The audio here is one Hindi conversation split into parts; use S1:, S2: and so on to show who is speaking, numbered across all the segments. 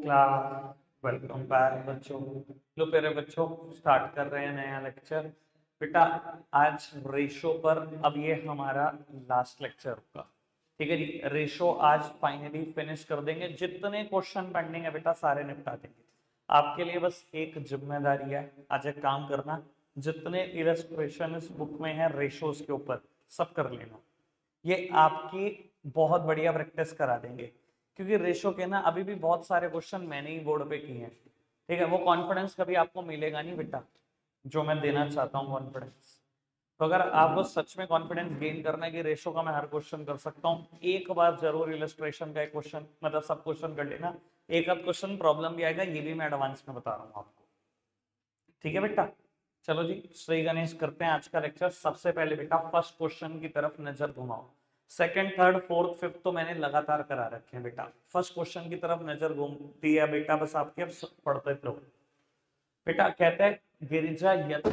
S1: क्लास वेलकम बैक बच्चों। लो प्यारे बच्चों, स्टार्ट कर रहे हैं नया लेक्चर। बेटा आज रेशो पर, अब ये हमारा लास्ट लेक्चर होगा। ठीक है जी, रेशो आज फाइनली फिनिश कर देंगे। जितने क्वेश्चन पेंडिंग है बेटा सारे निपटा देंगे। आपके लिए बस एक जिम्मेदारी है, आज एक काम करना, जितने इलस्ट्रेशन इस बुक में है रेशोज के ऊपर सब कर लेना। ये आपकी बहुत बढ़िया प्रैक्टिस करा देंगे, क्योंकि रेशो के ना अभी भी बहुत सारे क्वेश्चन मैंने ही बोर्ड पे किए हैं। ठीक है, वो कॉन्फिडेंस कभी आपको मिलेगा नहीं बेटा, जो मैं देना चाहता हूँ कॉन्फिडेंस। तो अगर आपको सच में कॉन्फिडेंस गेन करना है कि रेशो का मैं हर क्वेश्चन कर सकता हूँ, एक बार जरूर इलस्ट्रेशन का एक क्वेश्चन, मतलब सब क्वेश्चन कर लेना। एक आध क्वेश्चन प्रॉब्लम भी आएगा, ये भी मैं एडवांस में बता रहा हूँ आपको। ठीक है बेटा, चलो जी श्री गणेश करते हैं आज का लेक्चर। सबसे पहले बेटा फर्स्ट क्वेश्चन की तरफ नजर घुमाओ। सेकंड थर्ड फोर्थ फिफ्थ तो मैंने लगातार करा रखे हैं बेटा। फर्स्ट क्वेश्चन की तरफ नजर घूमती है बेटा, बस आपके अब पढ़ते रहो। बेटा कहते हैं Girija Yatin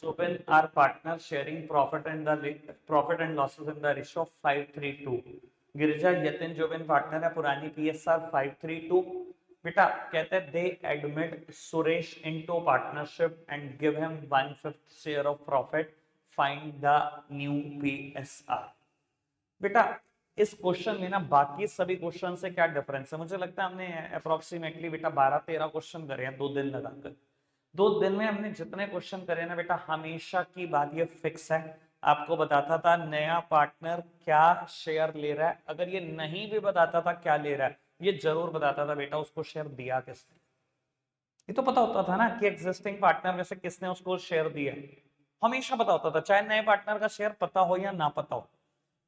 S1: Subin are partner sharing profit and losses in the ratio 5:3:2। Girija Yatin Jobin partner है, पुरानी पीएसआर 5:3:2। बेटा कहते हैं they admit Suresh into partnership and give him 1/5 share of profit, find the new PSR. बेटा इस क्वेश्चन में ना बाकी सभी क्वेश्चन से क्या डिफरेंस है, मुझे लगता है हमने अप्रोक्सीमेटली बेटा 12-13 क्वेश्चन करे हैं 2 दिन लगाकर। 2 दिन में हमने जितने क्वेश्चन करे ना बेटा, हमेशा की बात ये फिक्स है। आपको बताता था नया पार्टनर क्या शेयर ले रहा है, अगर ये नहीं भी बताता था क्या ले रहा है, ये जरूर बताता था बेटा उसको शेयर दिया किसने। ये तो पता होता था ना कि एग्जिस्टिंग पार्टनर में से किसने उसको शेयर दिया, हमेशा पता होता था, चाहे नए पार्टनर का शेयर पता हो या ना पता हो।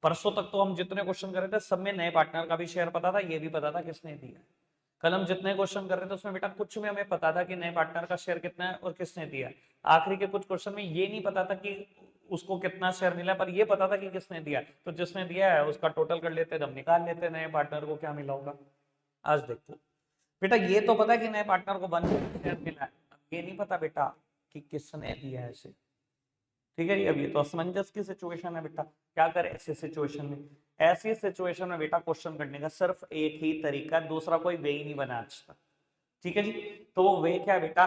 S1: परसों तक तो हम जितने क्वेश्चन कर रहे थे सब में नए पार्टनर का भी शेयर पता था, ये भी पता था किसने दिया। कल हम जितने क्वेश्चन कर रहे थे उसमें बेटा कुछ में हमें पता था कि नए पार्टनर का शेयर कितना है और किसने दिया। आखिरी के कुछ क्वेश्चन में ये नहीं पता था कि उसको कितना शेयर मिला, पर ये पता था कि किसने दिया। तो जिसने दिया है उसका टोटल कर लेते, जब निकाल लेते नए पार्टनर को क्या मिला होगा। आज देखो बेटा, ये तो पता है कि नए पार्टनर को 1/5 शेयर मिला है, ये नहीं पता बेटा कि किसने दिया है इसे। ठीक है जी, अब ये तो असमंजस की सिचुएशन है बेटा, क्या करें ऐसी सिचुएशन में। ऐसी सिचुएशन में बेटा क्वेश्चन करने का सिर्फ एक ही तरीका, दूसरा कोई वे ही नहीं बना आज तक। ठीक है जी, तो वो वे क्या है बेटा,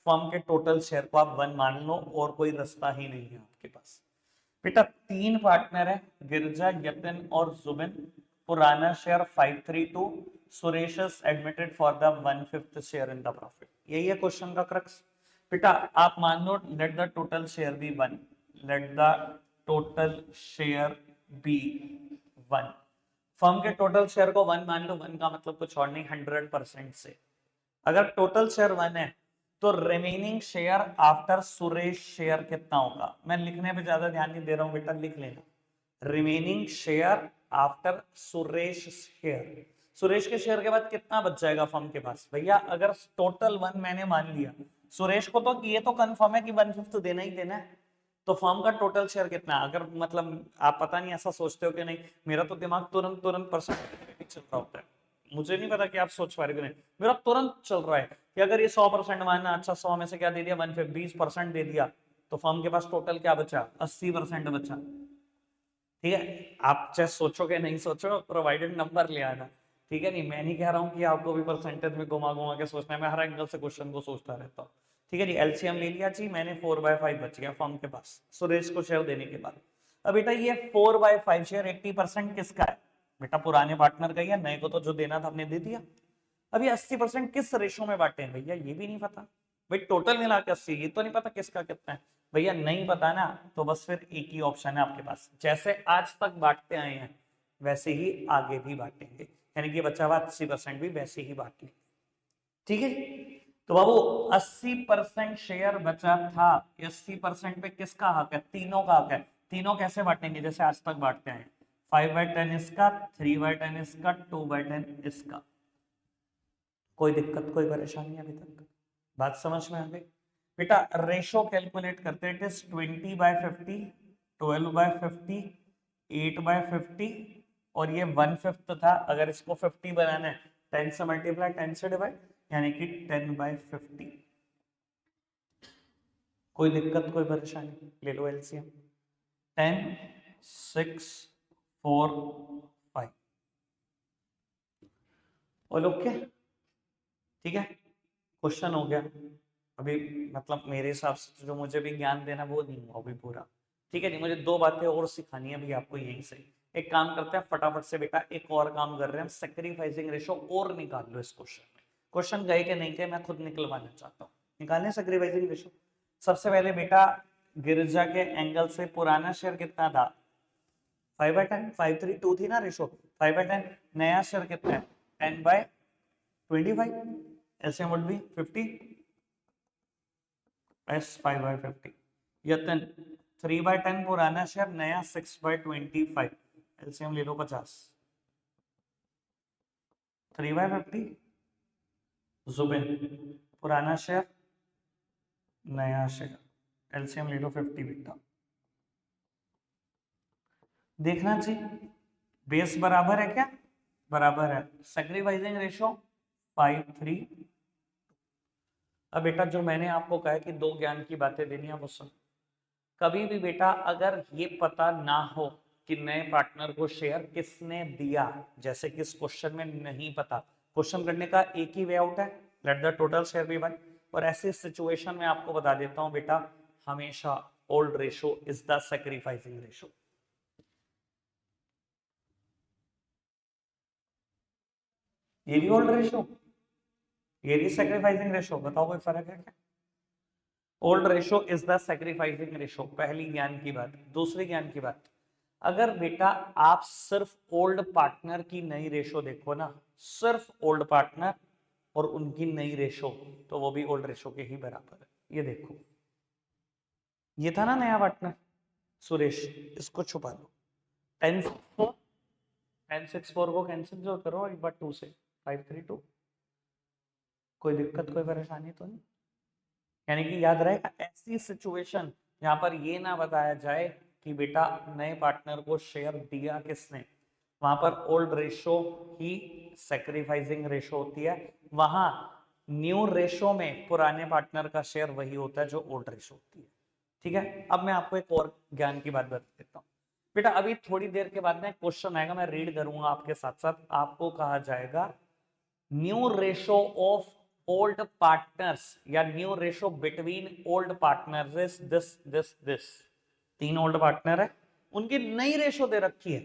S1: फर्म के टोटल शेयर को आप 1 मान लो और कोई रास्ता ही नहीं है आपके पास। बेटा 3 पार्टनर है, गिरजा यतिन और जुबिन। पुराना share 5:3:2। Suresh admitted for the 1/5 share in the profit. यही है क्वेश्चन का क्रक्स। बेटा आप मान लो let the total share be 1, let the total share be 1। Firm के टोटल शेयर को 1 मान लो, 1 का मतलब कुछ और नहीं 100% से। अगर टोटल शेयर 1 है तो remaining share after Suresh share कितना होगा। मैं लिखने पे ज्यादा ध्यान नहीं दे रहा हूं बेटा, लिख लेना। Remaining share after Suresh share. Suresh के शेयर के बाद कितना बच जाएगा फर्म के पास भैया, अगर टोटल 1 मैंने मान लिया, सुरेश को तो ये तो कंफर्म है कि 1/5 देना ही देना है, तो फर्म का टोटल शेयर कितना है? अगर मतलब आप पता नहीं ऐसा सोचते हो कि नहीं, मेरा तो दिमाग तुरंत तुरंत परसेंट चल रहा होता है। मुझे नहीं पता कि आप सोच पा रहे हो कि नहीं, मेरा तुरंत चल रहा है कि अगर ये 100% मानना, अच्छा 100 में से क्या दे दिया, 20% दे दिया, तो फर्म के पास टोटल क्या बचा, 80% बचा। ठीक है, आप चाहे सोचोगे नहीं सोचो, प्रोवाइडेड नंबर ले आना। ठीक है, नहीं मैं नहीं कह रहा हूं कि आपको भी परसेंटेज में घुमा घुमा के सोचना है, मैं हर एंगल से क्वेश्चन को सोचता रहता हूँ। ठीक है जी, एलसीएम ले लिया जी मैंने, 4/5 बच गया फर्म के पास सुरेश को शेयर देने के बाद। अब बेटा ये 4/5 शेयर 80% किसका है बेटा, पुराने पार्टनर का ही है, नए को तो जो देना था हमने दे दिया। अभी 80% किस रेशो में बांटे हैं भैया, ये भी नहीं पता। भाई टोटल मिला के 80, ये तो नहीं पता किसका कितना है भैया, नहीं पता ना, तो बस फिर एक ही ऑप्शन है आपके पास, जैसे आज तक बांटते आए हैं वैसे ही आगे भी बांटेंगे, यानी कि बचा हुआ 80% भी वैसे ही बांट लेंगे। ठीक है, तो बाबू 80% शेयर बचा था, 80% पे किसका हक है, तीनों का हक है। तीनों कैसे बांटेंगे, जैसे आज तक बांटते हैं, 5/10 इसका, 3/10 इसका, 2/10 इसका। कोई दिक्कत कोई परेशानी अभी तक, बात समझ में आ गई। बेटा रेशो कैलकुलेट करते हैं, इट इज 20/50, 12/50, 8/50, और ये 1/5 था। अगर इसको 50 बनाना है 10 से मल्टीप्लाई, 10 से डिवाइड, यानी कि 10/50। कोई दिक्कत कोई परेशानी, ले लो एलसीएम। 10, 6, 4, 5, all okay. ठीक है, क्वेश्चन हो गया। अभी मतलब मेरे हिसाब से तो जो मुझे भी ज्ञान देना वो नहीं हुआ अभी पूरा। ठीक है जी, मुझे 2 बातें और सिखानी है अभी आपको यहीं से। एक काम करते हैं फटाफट से बेटा, एक और काम कर रहे हैं हम, सैक्रिफाइसिंग रेशो और निकाल लो इस क्वेश्चन में। क्वेश्चन गए कि नहीं गए मैं खुद निकलवाना चाहता हूँ। निकालने सैक्रिफाइसिंग रेशो। सबसे पहले बेटा गिरजा के एंगल से पुराना शेयर कितना था? 5/10, 5:3:2 थी ना रेशो, 5/10। नया शेयर कितना है? 10/25। ऐसे वुड बी 50 s 5/50। यतन 3/10 पुराना शेयर, नया 6/25। एलसीएम ले लो 50। 3/50 जुबिन पुराना शेयर, नया शेयर, एलसीएम ले लो 50 बेटा। देखना चाहिए बेस बराबर है क्या? बराबर है। Sacrificing ratio 5:3। अब बेटा जो मैंने आपको कहा कि 2 ज्ञान की बातें देनी है वो सुन। कभी भी बेटा अगर ये पता ना हो कि नए पार्टनर को शेयर किसने दिया, जैसे कि इस क्वेश्चन में नहीं पता, क्वेश्चन करने का एक ही वे आउट है, let the total share be 1। और ऐसी सिचुएशन में आपको बता देता हूं बेटा, हमेशा old ratio is the sacrificing ratio. ये भी ओल्ड रेशो, ये भी सैक्रिफाइसिंग रेशो, बताओ कोई फर्क है क्या? Old ratio is the sacrificing ratio, पहली ज्ञान की बात। दूसरी ज्ञान की बात, अगर बेटा आप सिर्फ ओल्ड पार्टनर की नई रेशो देखो ना, सिर्फ ओल्ड पार्टनर और उनकी नई रेशो, तो वो भी ओल्ड रेशो के ही बराबर है। ये देखो, ये था ना नया पार्टनर सुरेश, इसको छुपा लो। 10/4 को कैंसिल जो करो एक बार 2 से, 5:3:2। कोई दिक्कत कोई परेशानी तो नहीं? यानी कि याद रहेगा ऐसी सिचुएशन जहां पर ये ना बताया जाए कि बेटा नए पार्टनर को शेयर दिया किसने, वहां पर ओल्ड रेशो ही सैक्रिफाइसिंग रेशो होती है। वहां न्यू रेशो में पुराने पार्टनर का शेयर वही होता है जो ओल्ड रेशो होती है। ठीक है, अब मैं आपको एक और ज्ञान की बात बता देता हूँ बेटा। अभी थोड़ी देर के बाद में क्वेश्चन आएगा, मैं रीड करूंगा आपके साथ साथ, आपको कहा जाएगा new ratio of old partners या new ratio between old partners is this. 3 old partner है, उनकी नई रेशो दे रखी है,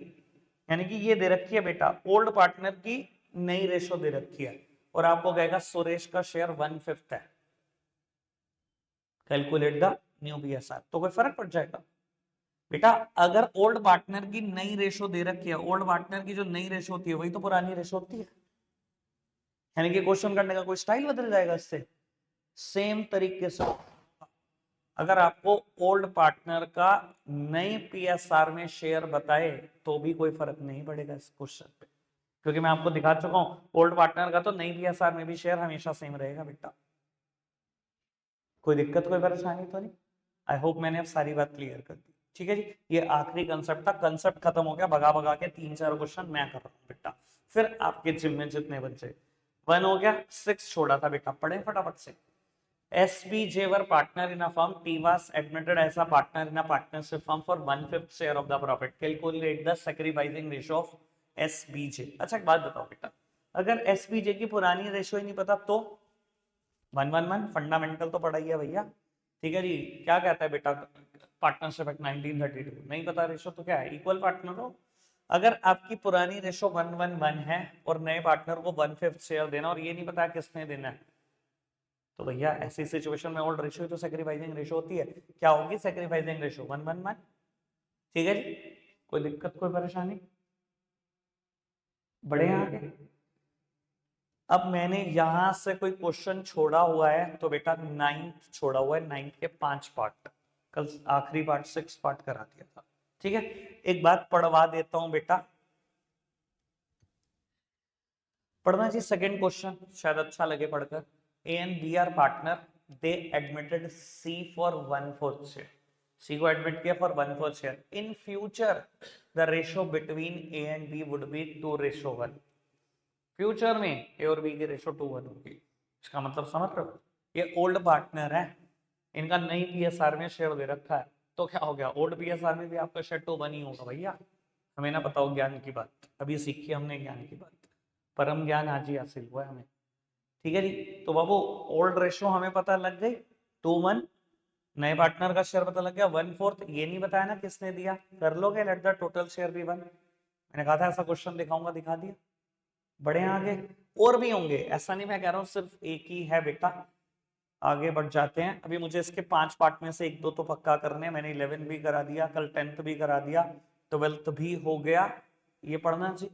S1: यानी कि ये दे रखी है बेटा ओल्ड पार्टनर की नई रेशो दे रखी है, और आपको कहेगा सुरेश का शेयर 1/5 है, कैलकुलेट द न्यू बीएसआर। तो कोई फर्क पड़ जाएगा बेटा? अगर ओल्ड पार्टनर की नई रेशो दे रखी है, ओल्ड पार्टनर की जो नई रेशो होती है वही तो पुरानी रेशो होती है, यानी कि क्वेश्चन करने का कोई स्टाइल बदल जाएगा इससे। सेम तरीके से अगर आपको ओल्ड पार्टनर का नए पीएसआर में शेयर बताए तो भी कोई फर्क नहीं पड़ेगा इस क्वेश्चन पे, क्योंकि मैं आपको दिखा चुका हूं ओल्ड पार्टनर का तो नई पीएसआर में भी शेयर हमेशा सेम रहेगा बेटा। कोई दिक्कत कोई परेशानी तो नहीं? आई होप मैंने अब सारी बात क्लियर कर दी। ठीक है जी, ये आखिरी कंसेप्ट था, कंसेप्ट खत्म हो गया, भगा भगा के 3-4 क्वेश्चन मैं कर रहा हूँ बेटा। फिर आपके जिम में जितने बच्चे 1 हो गया, 6 छोड़ा था बेटा, पढ़े फटाफट से। SBJ were partner in a firm. T was admitted as a partner in a partnership firm for 1/5 share of the profit. Calculate the sacrificing ratio of SBJ. अच्छा एक बात बताओ बेटा, अगर SBJ की पुरानी रेशो ही नहीं पता तो 1:1:1 फंडामेंटल तो पढ़ा ही है भैया। ठीक है जी, क्या कहता है बेटा पार्टनरशिप एक्ट 1932, नहीं पता रेशो तो क्या है, इक्वल पार्टनर हो। अगर आपकी पुरानी रेशो 1:1:1 है और नए पार्टनर को 1/5 शेयर देना और ये नहीं पता किसने देना है, तो भैया ऐसी सिचुएशन में ओल्ड रेशियो तो सैक्रिफाइसिंग रेशियो होती है। क्या होगी सैक्रिफाइसिंग रेशियो? 1:1:1। ठीक है जी, कोई दिक्कत कोई परेशानी? बढ़े आगे। अब मैंने यहां से कोई क्वेश्चन छोड़ा हुआ है तो बेटा 9th छोड़ा हुआ है, 9th के 5 पार्ट, कल आखिरी पार्ट 6 पार्ट करा दिया था। ठीक है, एक बात पढ़वा देता हूं बेटा, पढ़ना जी। सेकंड क्वेश्चन शायद अच्छा लगे पढ़कर। A and B are partner, they admitted C for 1/4 share. C को एडमिट किया for 1/4 share. In future the ratio between A and B would be 2:1। Future में ए और बी की रेशो 2:1 होगी। इसका मतलब समझ रहे हो, ये ओल्ड पार्टनर है, इनका नई पीएसआर में शेयर दे रखा है, तो क्या हो गया ओल्ड पीएसआर में भी आपका शेयर 2:1 ही होगा भैया। हमें ना बताओ ज्ञान की बात, अभी सीखी हमने ज्ञान की बात, परम ज्ञान आज ही हासिल हुआ है हमें। ठीक है जी। तो बाबू ओल्ड रेशो हमें पता लग गई 2:1, नए पार्टनर का शेयर पता लग गया 1/4। ये नहीं बताया ना किसने दिया, कर लोगे let the total share be 1। मैंने कहा था ऐसा क्वेश्चन दिखाऊंगा, दिखा दिया। बढ़े आगे, और भी होंगे, ऐसा नहीं मैं कह रहा हूँ सिर्फ एक ही है बेटा। आगे बढ़ जाते हैं। अभी मुझे इसके 5 पार्ट में से 1-2 तो पक्का करने हैं। मैंने 11 भी करा दिया, कल 10th भी करा दिया, 12th भी हो गया। ये पढ़ना जी।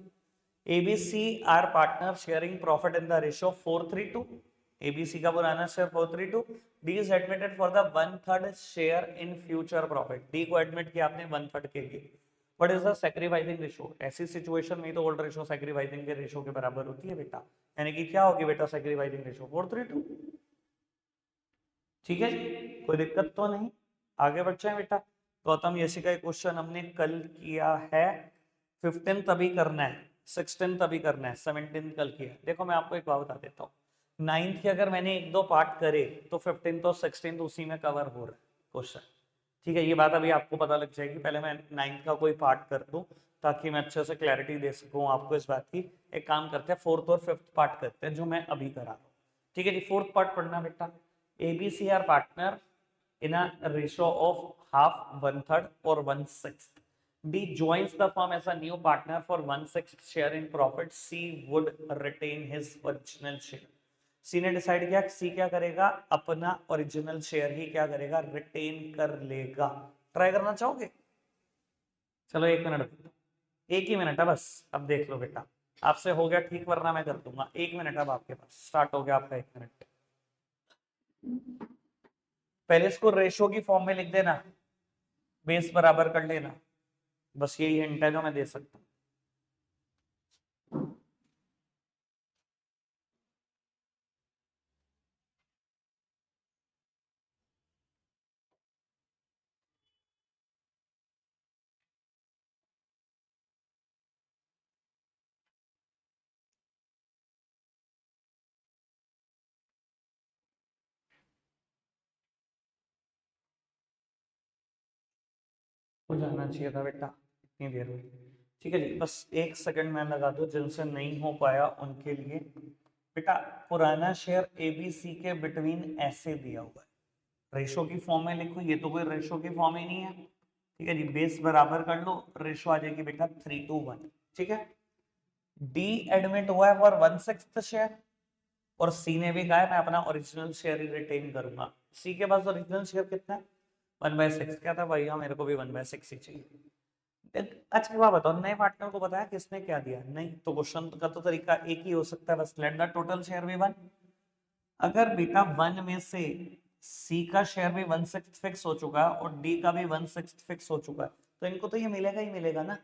S1: ABC are partner sharing profit in the ratio 4:3. ABC का पुराना share 4:3. D is admitted for the 1/3 share in future profit. D को एडमिट किया आपने 1/3 के लिए। What is the sacrificing ratio? ऐसी सिचुएशन में तो ओल्ड रेशियो सैक्रिफाइसिंग के रेशियो के बराबर होती है बेटा। यानी कि क्या होगी बेटा सैक्रिफाइसिंग रेशियो? 4:3. ठीक है जी, कोई दिक्कत तो नहीं। आगे बढ़ जाए बेटा। गौतम यशी का एक क्वेश्चन हमने कल किया है, 15th अभी करना है, 16th अभी करना है, 17th कल किया। देखो मैं आपको एक बात बता देता हूँ, 9th के अगर मैंने 1-2 पार्ट करे तो 15th और 16th उसी में कवर हो रहा है क्वेश्चन। ठीक है, ये बात अभी आपको पता लग जाएगी। पहले मैं 9th का कोई पार्ट कर दूं ताकि मैं अच्छे से क्लैरिटी दे सकूं आपको इस बात की। एक काम करते हैं, 4th और 5th पार्ट करते हैं जो मैं अभी करा रहा हूँ। ठीक है जी, 4th पार्ट पढ़ना बेटा। ABC are partner in a ratio of half, 1/3 or 1/6. D joins the firm as a new partner for 1/6 share in profit. C would retain his original share. C ने डिसाइड किया, C क्या करेगा, अपना ओरिजिनल शेयर ही क्या करेगा, रिटेन कर लेगा। ट्राई करना चाहोगे? चलो 1 मिनट, एक ही मिनट है बस। अब देख लो बेटा, आपसे हो गया ठीक, वरना मैं कर दूंगा। 1 मिनट अब आपके पास, स्टार्ट हो गया आपका 1 मिनट। पहले इसको रेशो की फॉर्म में लिख देना, बेस बराबर कर लेना। बस यही हिंट है जो मैं दे सकता हूँ। हो जाना चाहिए था बेटा, इतनी देर में। ठीक है जी, बस 1 सेकंड मैं लगा दूं, जिनसे नहीं हो पाया उनके लिए। बेटा पुराना शेयर ABC के बिटवीन ऐसे दिया हुआ है, रेशो की फॉर्म में लिखो, ये तो कोई रेशो की फॉर्म ही नहीं है। ठीक है जी, बेस बराबर कर लो, रेशो आ जाएगी बेटा 3:1। ठीक है, डी एडमिट हुआ है फॉर 1/6 शेयर, और सी ने भी कहा है मैं अपना ओरिजिनल शेयर ही रिटेन करूंगा। सी के पास ओरिजिनल शेयर कितना है? 1/6। क्या था भैया, मेरे को भी 1/6 ही चाहिए। अच्छा बात बताओ, नए पार्टनर को बताया किसने क्या दिया? नहीं, तो क्वेश्चन का तो तरीका एक ही हो सकता है, बस let the total share be 1। अगर बेटा 1 में से सी का शेयर भी 1/6 फिक्स हो चुका है और डी का भी 1/6 फिक्स हो चुका है, तो इनको तो ये मिलेगा ही मिलेगा ना।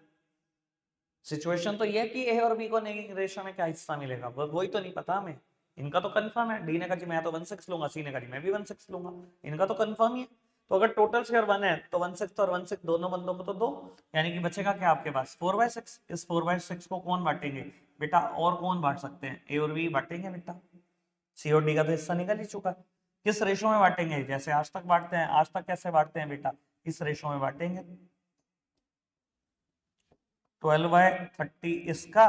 S1: सिचुएशन तो ये है कि ए और बी को नई रेशो में क्या हिस्सा मिलेगा, वही तो नहीं पता हमें। इनका तो कंफर्म है, डी ने कहा जी मैं तो 1/6 लूंगा, सी ने कहा जी मैं भी 1/6 लूंगा। इनका तो कंफर्म ही है। तो अगर टोटल शेयर 1 है तो 1/6 और 1/6 दोनों बंदों को तो दो, यानी कि बचेगा क्या आपके पास 4/6। इस 4/6 को कौन बांटेंगे बेटा, और कौन बांट सकते हैं, ए और बी बांटेंगे बेटा। सी और डी का तो हिस्सा निकल ही चुका है। किस रेशो में बांटेंगे, जैसे आज तक बांटते हैं। आज तक कैसे बांटते हैं बेटा, इस रेशो में बांटेंगे। 12/30 इसका,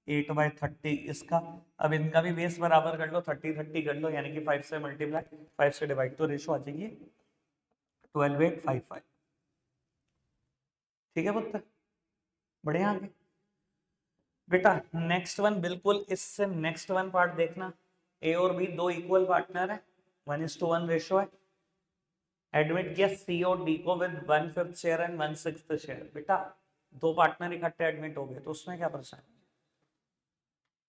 S1: 8/30 इसका। अब इनका भी बेस बराबर कर लो, 30-30 कर लो, यानी कि 5 से मल्टीप्लाई, 5 से डिवाइड, तो रेशो आ जाएगी 12/55। ठीक है पुत्र, बढ़िया आगे बेटा। नेक्स्ट वन, बिल्कुल इससे नेक्स्ट वन पार्ट देखना। ए और बी दो इक्वल पार्टनर है, 1:1 रेशो है। एडमिट किया सी और डी को विद 1/5 शेयर एंड 1/6 शेयर। बेटा दो पार्टनर इकट्ठे एडमिट हो गए तो उसमें क्या परेशानी,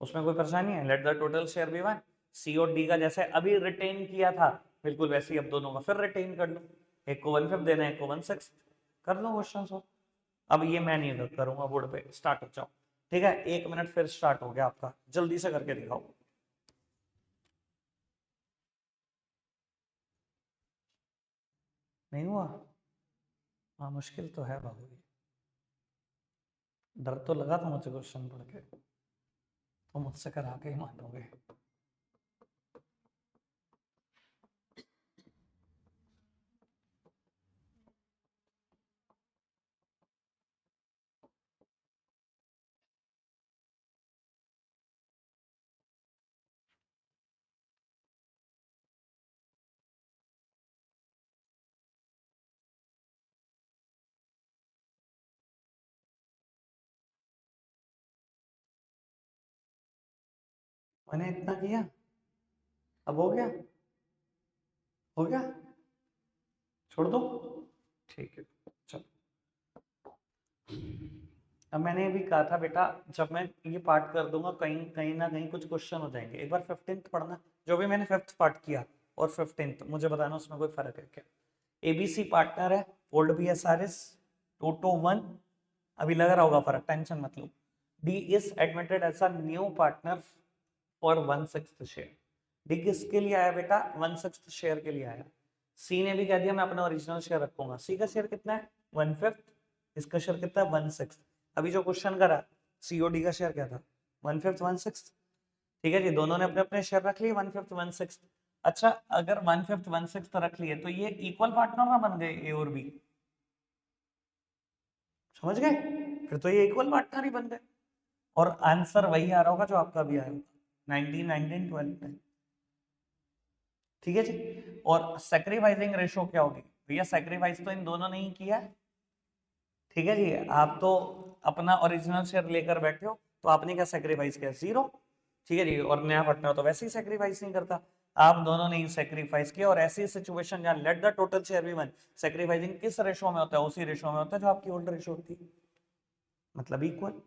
S1: उसमें कोई परेशानी है। Let the total share be 1। C और डी का जैसे अभी रिटेन किया था, बिल्कुल वैसे ही अब दोनों का फिर रिटेन कर लो। एक को 1/5 देना है, एक को 1/6 कर लो क्वेश्चन सॉल्व। अब ये मैं नहीं करूंगा, बोर्ड पे स्टार्ट हो जाओ। ठीक है, 1 मिनट फिर स्टार्ट हो गया आपका, जल्दी से करके दिखाओ। नहीं हुआ? हाँ मुश्किल तो है बाबू, डर तो लगा था मुझे क्वेश्चन पढ़ के, तो मुझसे करा के ही मानोगे। मैंने इतना किया, अब हो गया, हो गया, छोड़ दो, ठीक है। चलो, अब मैंने अभी कहा था बेटा, जब मैं ये पार्ट कर दूंगा कहीं कहीं ना कहीं कुछ क्वेश्चन हो जाएंगे। एक बार 15th पढ़ना, जो भी मैंने 5th पार्ट किया और 15th मुझे बताना उसमें कोई फर्क है क्या। एबीसी पार्टनर है, old B S R S 2 to 1, अभी लग रहा होगा फर्क, टेंशन मत लो। D is admitted as a new partner for 1/6 share. D किसके लिए आया बेटा, 1/6 शेयर के लिए आया। सी ने भी कह दिया मैं अपना ओरिजिनल शेयर रखूंगा। सी का शेयर कितना है, 1/5, इसका शेयर कितना है, 1/6। अभी जो क्वेश्चन करा सीओडी का शेयर क्या था, 1/5 1/6। ठीक है जी, दोनों ने अपने अपने शेयर रख लिए 1/5 1/6। अच्छा, अगर 1/5 1/6 रख लिए तो ये इक्वल पार्टनर ना बन गए ए और बी, समझ गए, फिर तो ये इक्वल पार्टनर ही बन गए। और आंसर वही आ रहा होगा जो आपका भी आया होगा, 19 19 12। ठीक है जी। और सैक्रिफाइसिंग रेशो क्या होगी भैया, सैक्रिफाइस तो इन दोनों ने ही किया। ठीक है जी, आप तो अपना ओरिजिनल शेयर लेकर बैठे हो, तो आपने क्या सैक्रिफाइस किया, 0। ठीक है जी, और नया पार्टनर तो वैसे ही सैक्रिफाइस नहीं करता, आप दोनों ने ही सैक्रिफाइस किया। और ऐसी सिचुएशन जहां let the total share be 1, sacrificing किस रेशो में होता है, उसी रेशो में होता है जो आपकी ओल्ड रेशो होती है, मतलब इक्वल।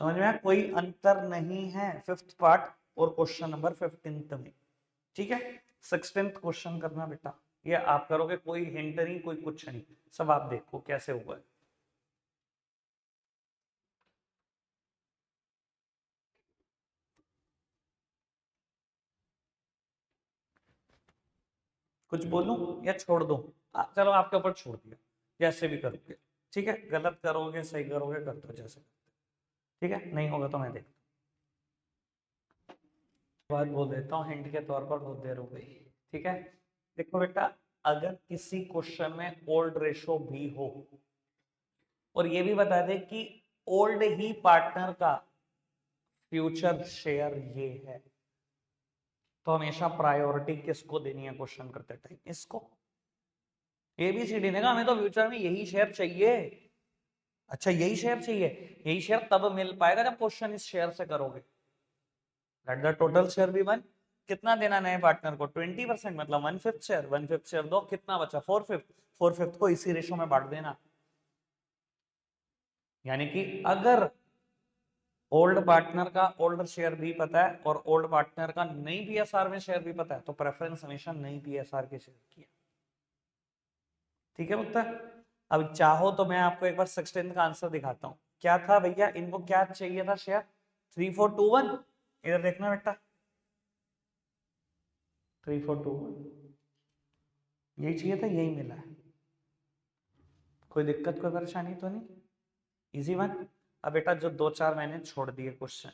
S1: समझ में आया, कोई अंतर नहीं है 5th पार्ट और क्वेश्चन नंबर 15th में। ठीक है, 16th क्वेश्चन करना बेटा, ये आप करोगे, कोई हिंट नहीं, कोई कुछ नहीं, सब आप देखो कैसे हुआ है। कुछ बोलूं या छोड़ दूं, चलो आपके ऊपर छोड़ दिया, जैसे भी करोगे। ठीक है, गलत करोगे सही करोगे कर दो जैसे। ठीक है, नहीं होगा तो मैं देखता हूँ, बात बोल देता हूँ हिंट के तौर पर, बहुत देर हो गई। ठीक है, देखो बेटा, अगर किसी क्वेश्चन में ओल्ड रेशो भी हो और ये भी बता दे कि ओल्ड ही पार्टनर का फ्यूचर शेयर ये है, तो हमेशा प्रायोरिटी किसको देनी है क्वेश्चन करते टाइम, इसको। एबीसीडी ने कहा हमें तो फ्यूचर में यही शेयर चाहिए। अच्छा, यही शेयर चाहिए, यही शेयर तब मिल पाएगा जब क्वेश्चन इस शेयर से करोगे। Let the total share be 1, कितना देना नए पार्टनर को, 20%, मतलब 1/5 शेयर, 1/5 शेयर दो, कितना बचा 4/5, 4/5 को इसी रेशो में बांट देना। यानी कि अगर ओल्ड पार्टनर का ओल्ड शेयर भी पता है और ओल्ड पार्टनर का नई पीएसआर में शेयर भी पता है, तो प्रेफरेंस हमेशा नई पीएसआर के शेयर की है। ठीक है पुत्र, अब चाहो तो मैं आपको एक बार 16 का आंसर दिखाता हूं। क्या था भैया, इनको क्या चाहिए था शेयर, 3421, इधर देखना बेटा, 3421 यही चाहिए था, यही मिला है। कोई दिक्कत कोई परेशानी तो नहीं, इजी वन। अब बेटा जो 2 4 मैंने छोड़ दिए क्वेश्चन,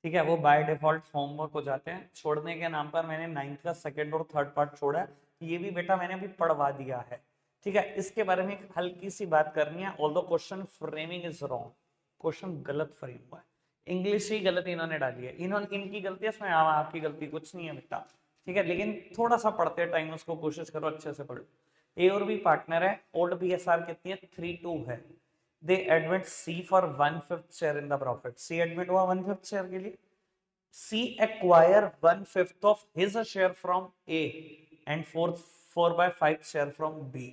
S1: ठीक है, वो बाय डिफॉल्ट होमवर्क हो जाते हैं। छोड़ने के नाम पर मैंने 9th का 2nd और 3rd पार्ट छोड़ा है, ये भी बेटा मैंने अभी पढ़वा दिया है। ठीक है, इसके बारे में एक हल्की सी बात करनी है, although question framing is wrong, question गलत फ्रेम हुआ है, इंग्लिश ही गलत इन्होंने डाली है, इन्होंने इनकी गलती है, इसमें आपकी गलती कुछ नहीं है बेटा। ठीक है, लेकिन थोड़ा सा पढ़ते टाइम उसको कोशिश करो अच्छे से पढ़ो। ए और बी पार्टनर है, ओल्ड बीएसआर कितनी है, 3/2 है। They admit C for 1/5 share in the profit, C admit हुआ 1/5 शेयर के लिए। C acquire 1/5 of his share from A and 4/5 share from B।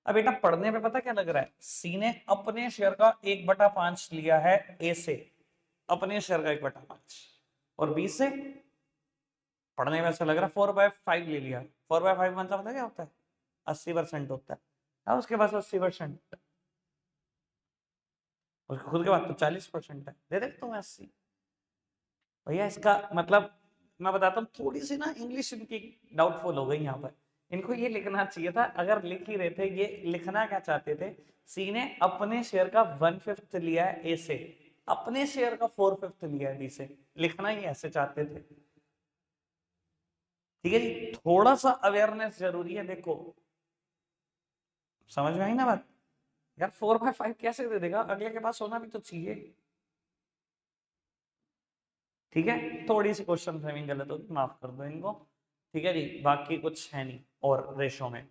S1: अब बेटा पढ़ने पे पता क्या लग रहा है, C ने अपने शेयर का 1/5 लिया है A से, अपने शेयर का 1/5, और B से पढ़ने में ऐसा लग रहा है 4/5 ले लिया। 4/5 मतलब पता क्या होता है, 80% होता है। अब उसके पास 80%, उसके खुद के पास तो 40% है, दे देता हूँ 80। भैया इसका मतलब मैं बताता हूँ, थोड़ी सी ना इंग्लिश इनकी डाउटफुल हो गई यहाँ पर। इनको ये लिखना चाहिए था, अगर लिख ही रहे थे, ये लिखना क्या चाहते थे, सी ने अपने शेयर का 1/5 लिया है ए से, अपने शेयर का 4/5 लिया है बी से, लिखना ही ऐसे चाहते थे। ठीक है जी, थोड़ा सा अवेयरनेस जरूरी है। देखो समझ में आई ना बात, यार 4/5 कैसे दे देगा, अगले के पास होना भी तो चाहिए। ठीक है, थोड़ी सी क्वेश्चन फ्रेमिंग गलत होगी, माफ कर दो इनको। ठीक है जी, बाकी कुछ है नहीं। और रेशो में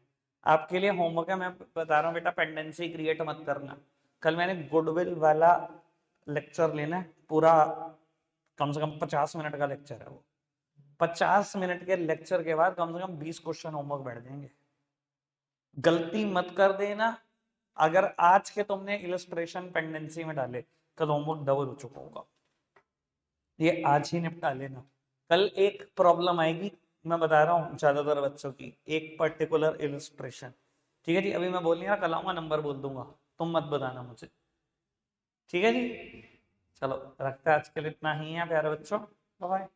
S1: आपके लिए होमवर्क है, मैं बता रहा हूँ बेटा, पेंडेंसी क्रिएट मत करना। कल मैंने गुडविल वाला लेक्चर लेना है, पूरा कम से कम 50 मिनट का लेक्चर है वो। 50 मिनट के लेक्चर के बाद कम से कम 20 क्वेश्चन होमवर्क बैठ देंगे। गलती मत कर देना, अगर आज के तुमने इलस्ट्रेशन पेंडेंसी में डाले कल होमवर्क डबल हो चुका होगा। ये आज ही निपटा लेना। कल एक प्रॉब्लम आएगी, मैं बता रहा हूँ ज्यादातर बच्चों की, एक पर्टिकुलर इलस्ट्रेशन। ठीक है जी, अभी मैं बोल नहीं रहा, कल आऊंगा नंबर बोल दूंगा, तुम मत बताना मुझे। ठीक है जी, चलो रखते हैं आज के लिए इतना ही है प्यारे बच्चों, बाय।